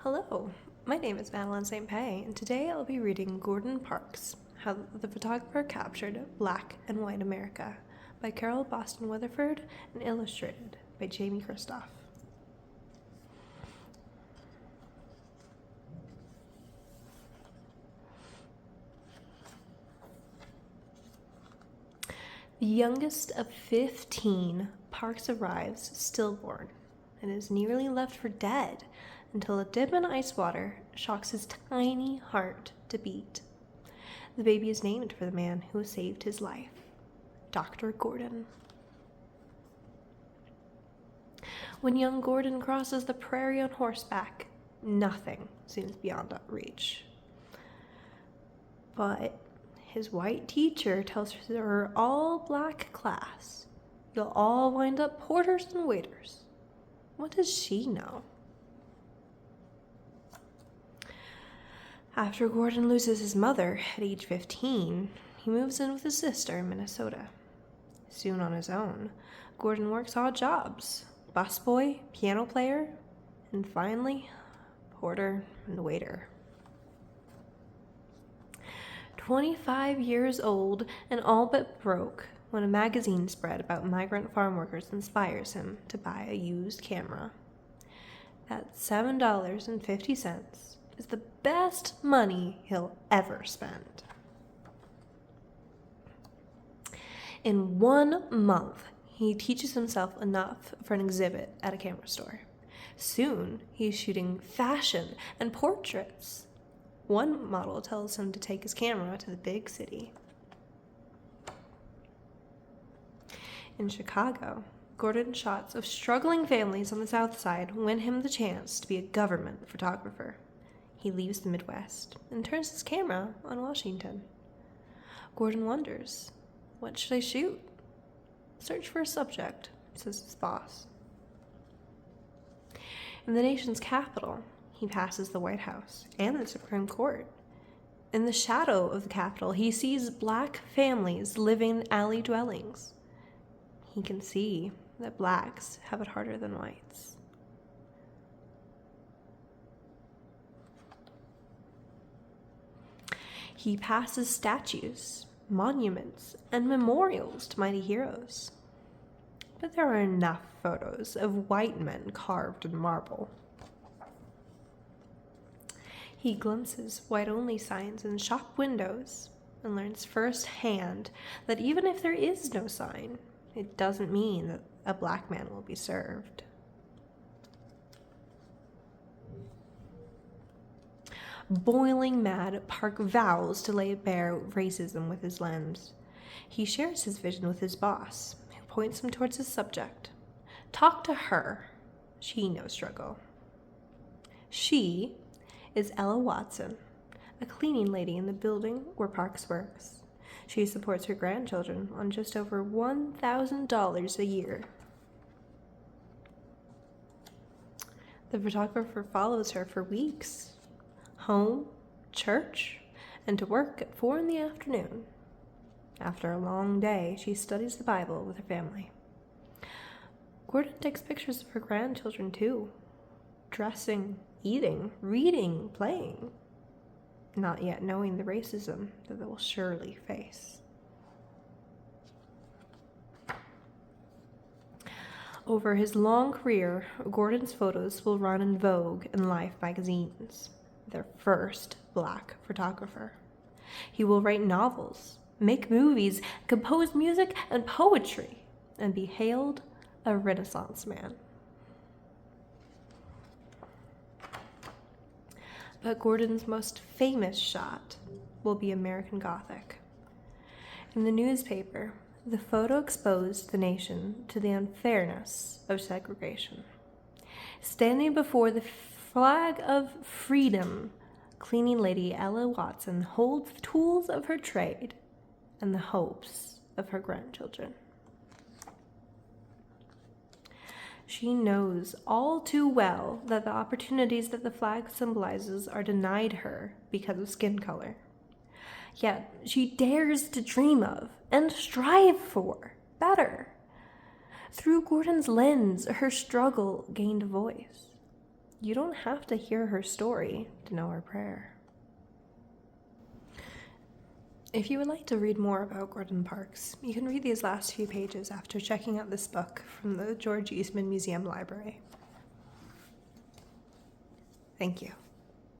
Hello, my name is Madeleine St. Pay, and today I'll be reading Gordon Parks, How the Photographer Captured Black and White America by Carole Boston Weatherford and illustrated by Jamey Christoph. The youngest of 15, Parks arrives stillborn and is nearly left for dead until a dip in ice water shocks his tiny heart to beat. The baby is named for the man who saved his life, Dr. Gordon. When young Gordon crosses the prairie on horseback, nothing seems beyond reach. But his white teacher tells her all-black class, "You'll all wind up porters and waiters." What does she know? After Gordon loses his mother at age 15, he moves in with his sister in Minnesota. Soon on his own, Gordon works odd jobs: busboy, piano player, and finally, porter and waiter. 25 years old and all but broke when a magazine spread about migrant farm workers inspires him to buy a used camera. At $7.50 is the best money he'll ever spend. In 1 month, he teaches himself enough for an exhibit at a camera store. Soon, he's shooting fashion and portraits. One model tells him to take his camera to the big city. In Chicago, Gordon's shots of struggling families on the South Side win him the chance to be a government photographer. He leaves the Midwest and turns his camera on Washington. Gordon wonders, what should I shoot? Search for a subject, says his boss. In the nation's capital, he passes the White House and the Supreme Court. In the shadow of the Capitol, he sees black families living in alley dwellings. He can see that blacks have it harder than whites. He passes statues, monuments, and memorials to mighty heroes. But there are enough photos of white men carved in marble. He glimpses white-only signs in shop windows and learns firsthand that even if there is no sign, it doesn't mean that a black man will be served. Boiling mad, Park vows to lay bare racism with his lens. He shares his vision with his boss, who points him towards his subject. Talk to her. She knows struggle. She is Ella Watson, a cleaning lady in the building where Parks works. She supports her grandchildren on just over $1,000 a year. The photographer follows her for weeks, home, church, and to work at 4 in the afternoon. After a long day, she studies the Bible with her family. Gordon takes pictures of her grandchildren too, dressing, eating, reading, playing, not yet knowing the racism that they will surely face. Over his long career, Gordon's photos will run in Vogue and Life magazines, their first black photographer. He will write novels, make movies, compose music and poetry, and be hailed a Renaissance man. But Gordon's most famous shot will be American Gothic. In the newspaper, the photo exposed the nation to the unfairness of segregation. Standing before the flag of freedom, cleaning lady Ella Watson holds the tools of her trade and the hopes of her grandchildren. She knows all too well that the opportunities that the flag symbolizes are denied her because of skin color. Yet she dares to dream of and strive for better. Through Gordon's lens, her struggle gained voice. You don't have to hear her story to know her prayer. If you would like to read more about Gordon Parks, you can read these last few pages after checking out this book from the George Eastman Museum Library. Thank you.